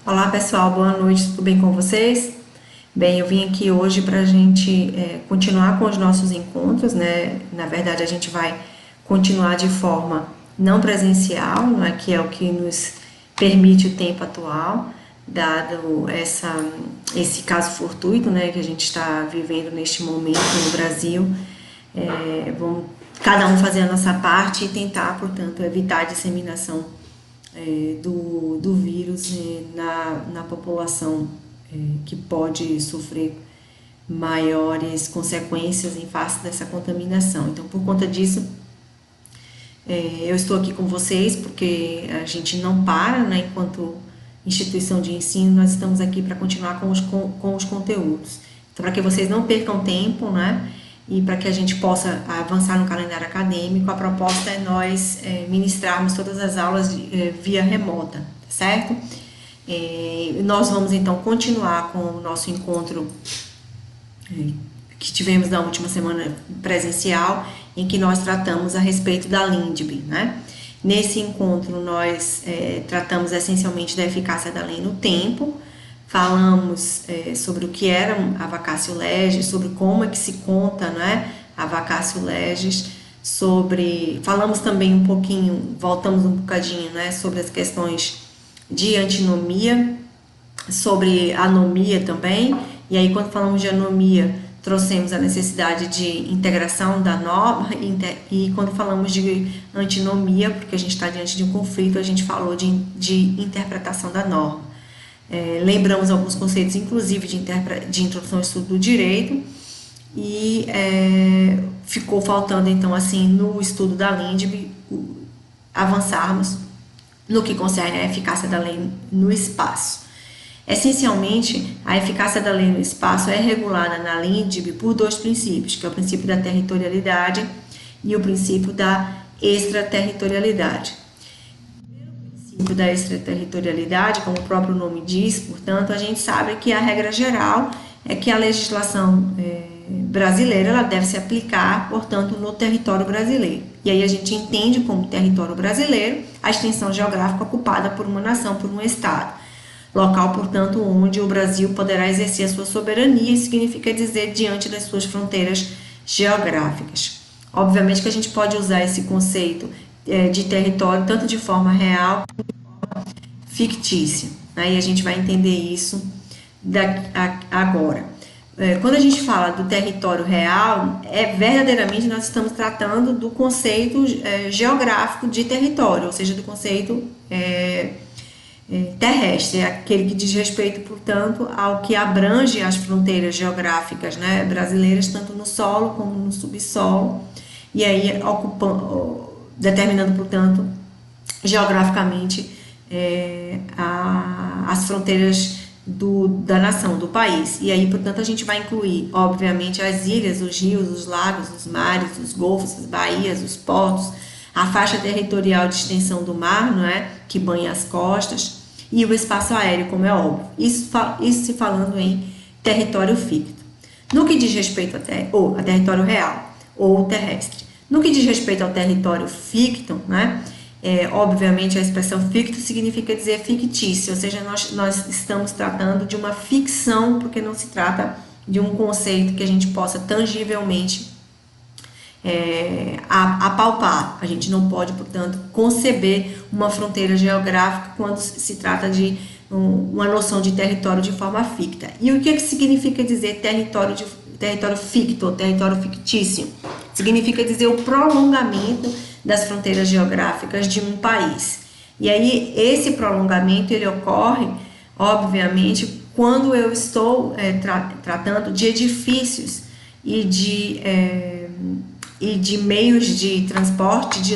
Olá pessoal, boa noite, tudo bem com vocês? Bem, eu vim aqui hoje para a gente continuar com os nossos encontros, né? Na verdade, a gente vai continuar de forma não presencial, né? Que é o que nos permite o tempo atual, dado esse caso fortuito, né? Que a gente está vivendo neste momento no Brasil. Vamos cada um fazer a nossa parte e tentar, portanto, evitar a disseminação do vírus na população que pode sofrer maiores consequências em face dessa contaminação. Então, por conta disso, eu estou aqui com vocês porque a gente não para, né? Enquanto instituição de ensino, nós estamos aqui para continuar com os conteúdos. Então, para que vocês não percam tempo, né? E para que a gente possa avançar no calendário acadêmico, a proposta é nós ministrarmos todas as aulas via remota, certo? Nós vamos então continuar com o nosso encontro que tivemos na última semana presencial, em que nós tratamos a respeito da LINDB, né? Nesse encontro nós tratamos essencialmente da eficácia da lei no tempo, falamos sobre o que era a vacatio legis, sobre como é que se conta, né, a vacatio legis, falamos também um pouquinho, voltamos um bocadinho, né, sobre as questões de antinomia, sobre anomia também, e aí quando falamos de anomia, trouxemos a necessidade de integração da norma, e quando falamos de antinomia, porque a gente está diante de um conflito, a gente falou de interpretação da norma. Lembramos alguns conceitos, inclusive de introdução ao estudo do direito, e ficou faltando, então, assim, no estudo da LINDB, avançarmos no que concerne a eficácia da lei no espaço. Essencialmente, a eficácia da lei no espaço é regulada na LINDB por dois princípios, que é o princípio da territorialidade e o princípio da extraterritorialidade. Da extraterritorialidade, como o próprio nome diz, portanto, a gente sabe que a regra geral é que a legislação brasileira ela deve se aplicar, portanto, no território brasileiro. E aí a gente entende como território brasileiro a extensão geográfica ocupada por uma nação, por um estado. Local, portanto, onde o Brasil poderá exercer a sua soberania, significa dizer diante das suas fronteiras geográficas. Obviamente que a gente pode usar esse conceito de território tanto de forma real quanto de forma fictícia, né? E a gente vai entender isso agora. Quando a gente fala do território real, verdadeiramente nós estamos tratando do conceito geográfico de território, ou seja, do conceito terrestre, é aquele que diz respeito, portanto, ao que abrange as fronteiras geográficas, né, brasileiras, tanto no solo como no subsolo, e aí determinando, portanto, geograficamente as fronteiras da nação, do país. E aí, portanto, a gente vai incluir, obviamente, as ilhas, os rios, os lagos, os mares, os golfos, as baías, os portos, a faixa territorial de extensão do mar, não é? Que banha as costas, e o espaço aéreo, como é óbvio. Isso se falando em território ficto. No que diz respeito a território real ou terrestre. No que diz respeito ao território ficto, né? Obviamente a expressão ficto significa dizer fictício, ou seja, nós estamos tratando de uma ficção, porque não se trata de um conceito que a gente possa tangivelmente apalpar. A gente não pode, portanto, conceber uma fronteira geográfica quando se trata de uma noção de território de forma ficta. E o que significa dizer território ficto ou território fictício? Significa dizer o prolongamento das fronteiras geográficas de um país. E aí, esse prolongamento, ele ocorre, obviamente, quando eu estou tratando de edifícios e de meios de transporte, de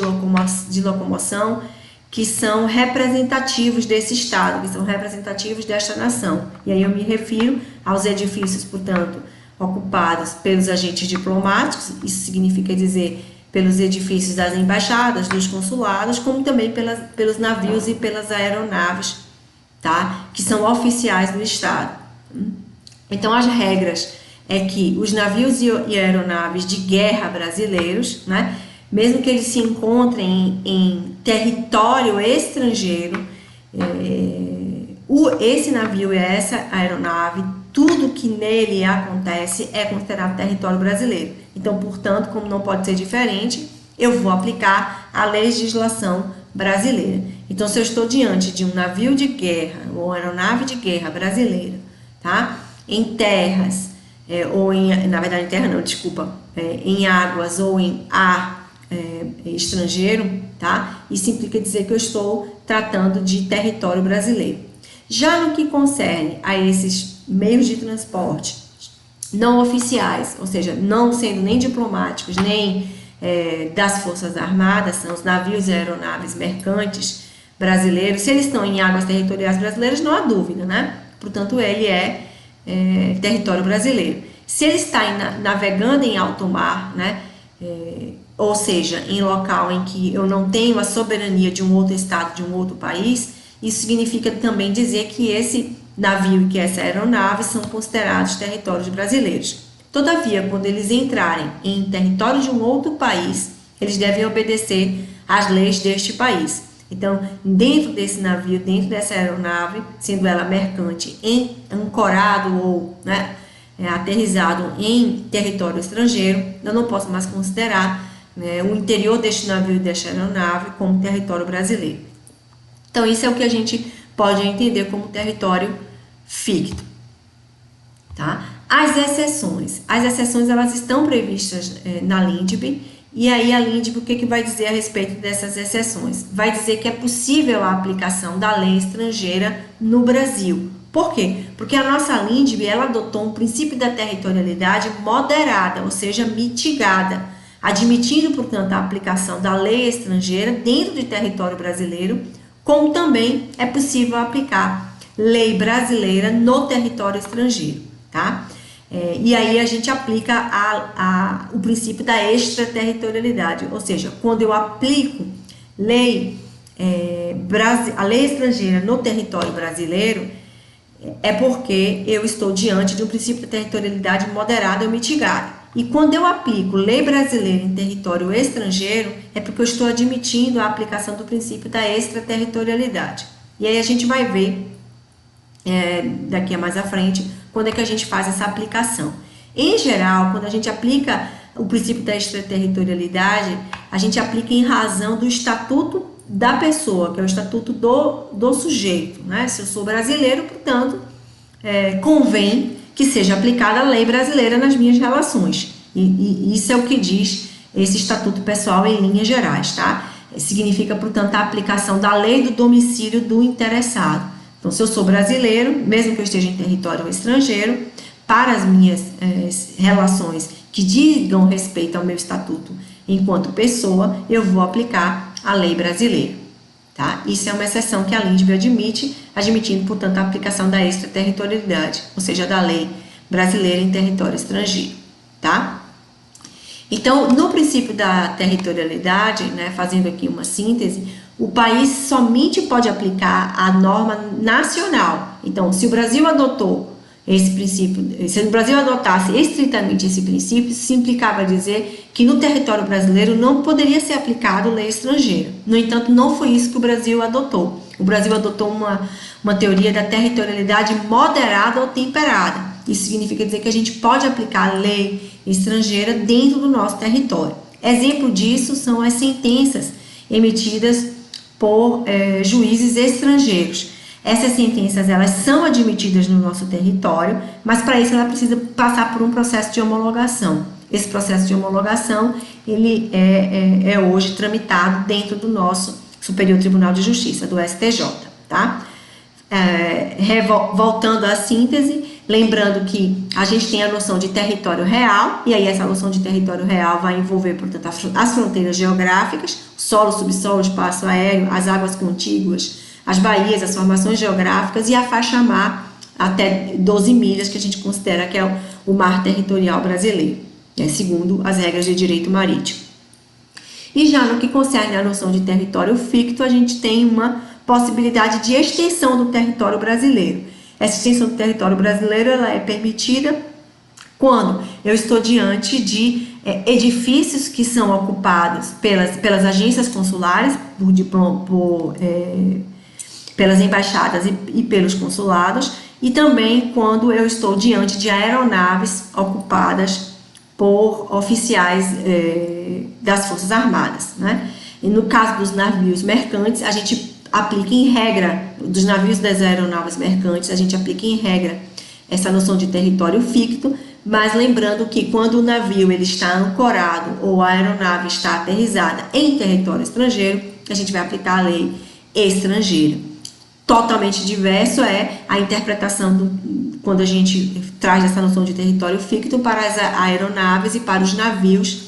locomoção, que são representativos desse estado, que são representativos desta nação. E aí eu me refiro aos edifícios, portanto, ocupados pelos agentes diplomáticos, isso significa dizer pelos edifícios das embaixadas, dos consulados, como também pelos navios e pelas aeronaves, tá? Que são oficiais do estado. Então, as regras é que os navios e aeronaves de guerra brasileiros, né, mesmo que eles se encontrem em território estrangeiro, esse navio e essa aeronave, tudo que nele acontece é considerado território brasileiro. Então, portanto, como não pode ser diferente, eu vou aplicar a legislação brasileira. Então, se eu estou diante de um navio de guerra ou aeronave de guerra brasileira, tá? Em terras, na verdade em terra não, desculpa, em águas ou em ar estrangeiro, tá? Isso implica dizer que eu estou tratando de território brasileiro. Já no que concerne a esses meios de transporte não oficiais, ou seja, não sendo nem diplomáticos, nem das Forças Armadas, são os navios e aeronaves mercantes brasileiros, se eles estão em águas territoriais brasileiras, não há dúvida, né? Portanto, ele é território brasileiro. Se ele está navegando em alto mar, né? Ou seja, em local em que eu não tenho a soberania de um outro estado, de um outro país, isso significa também dizer que esse navio e que essa aeronave são considerados territórios brasileiros. Todavia, quando eles entrarem em território de um outro país, eles devem obedecer às leis deste país. Então, dentro desse navio, dentro dessa aeronave, sendo ela mercante, ancorado ou aterrissado em território estrangeiro, eu não posso mais considerar o interior deste navio e desta aeronave como território brasileiro. Então, isso é o que a gente pode entender como território ficto, tá? As exceções elas estão previstas na LINDB, e aí a LINDB o que vai dizer a respeito dessas exceções? Vai dizer que é possível a aplicação da lei estrangeira no Brasil. Por quê? Porque a nossa LINDB ela adotou um princípio da territorialidade moderada, ou seja, mitigada, admitindo, portanto, a aplicação da lei estrangeira dentro de território brasileiro, como também é possível aplicar lei brasileira no território estrangeiro, tá? E aí a gente aplica o princípio da extraterritorialidade, ou seja, quando eu aplico a lei estrangeira no território brasileiro, é porque eu estou diante de um princípio de territorialidade moderada ou mitigada. E quando eu aplico lei brasileira em território estrangeiro, é porque eu estou admitindo a aplicação do princípio da extraterritorialidade. E aí a gente vai ver, daqui a mais à frente, quando é que a gente faz essa aplicação. Em geral, quando a gente aplica o princípio da extraterritorialidade, a gente aplica em razão do estatuto da pessoa, que é o estatuto do sujeito, né? Se eu sou brasileiro, portanto, convém que seja aplicada a lei brasileira nas minhas relações. E isso é o que diz esse estatuto pessoal em linhas gerais, tá? Significa, portanto, a aplicação da lei do domicílio do interessado. Então, se eu sou brasileiro, mesmo que eu esteja em território estrangeiro, para as minhas relações que digam respeito ao meu estatuto enquanto pessoa, eu vou aplicar a lei brasileira, tá? Isso é uma exceção que a LINDB admite, admitindo, portanto, a aplicação da extraterritorialidade, ou seja, da lei brasileira em território estrangeiro, tá? Então, no princípio da territorialidade, né, fazendo aqui uma síntese, o país somente pode aplicar a norma nacional. Então, se o Brasil adotou esse princípio, se o Brasil adotasse estritamente esse princípio, isso implicava dizer que no território brasileiro não poderia ser aplicado lei estrangeira. No entanto, não foi isso que o Brasil adotou. O Brasil adotou uma teoria da territorialidade moderada ou temperada. Isso significa dizer que a gente pode aplicar lei estrangeira dentro do nosso território. Exemplo disso são as sentenças emitidas por juízes estrangeiros. Essas sentenças elas são admitidas no nosso território, mas para isso ela precisa passar por um processo de homologação. Esse processo de homologação ele é hoje tramitado dentro do nosso Superior Tribunal de Justiça, do STJ, tá? Voltando à síntese, lembrando que a gente tem a noção de território real, e aí essa noção de território real vai envolver, portanto, as fronteiras geográficas, solo, subsolo, espaço aéreo, as águas contíguas, as baías, as formações geográficas e a faixa-mar até 12 milhas, que a gente considera que é o mar territorial brasileiro, segundo as regras de direito marítimo. E já no que concerne a noção de território ficto, a gente tem uma possibilidade de extensão do território brasileiro. Essa extensão do território brasileiro ela é permitida quando eu estou diante de edifícios que são ocupados pelas agências consulares pelas embaixadas e pelos consulados, e também quando eu estou diante de aeronaves ocupadas por oficiais das Forças Armadas, né? E no caso dos navios mercantes, a gente aplica em regra, dos navios das aeronaves mercantes, a gente aplica em regra essa noção de território ficto, mas lembrando que quando o navio ele está ancorado ou a aeronave está aterrissada em território estrangeiro, a gente vai aplicar a lei estrangeira. Totalmente diverso é a interpretação quando a gente traz essa noção de território ficto para as aeronaves e para os navios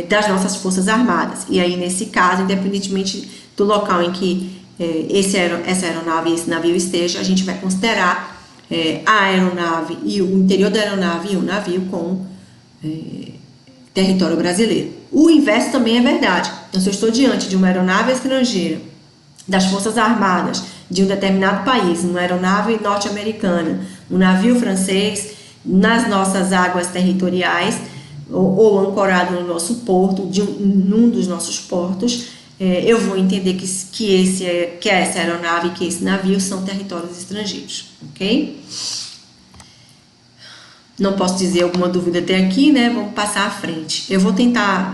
das nossas Forças Armadas. E aí, nesse caso, independentemente do local em que essa aeronave e esse navio esteja, a gente vai considerar a aeronave e o interior da aeronave e o navio como território brasileiro. O inverso também é verdade. Então, se eu estou diante de uma aeronave estrangeira, das Forças Armadas de um determinado país, uma aeronave norte-americana, um navio francês, nas nossas águas territoriais, ou ancorado no nosso porto, num dos nossos portos, eu vou entender que essa aeronave e que esse navio são territórios estrangeiros, ok? Não posso dizer alguma dúvida até aqui, né? Vamos passar à frente. Eu vou tentar,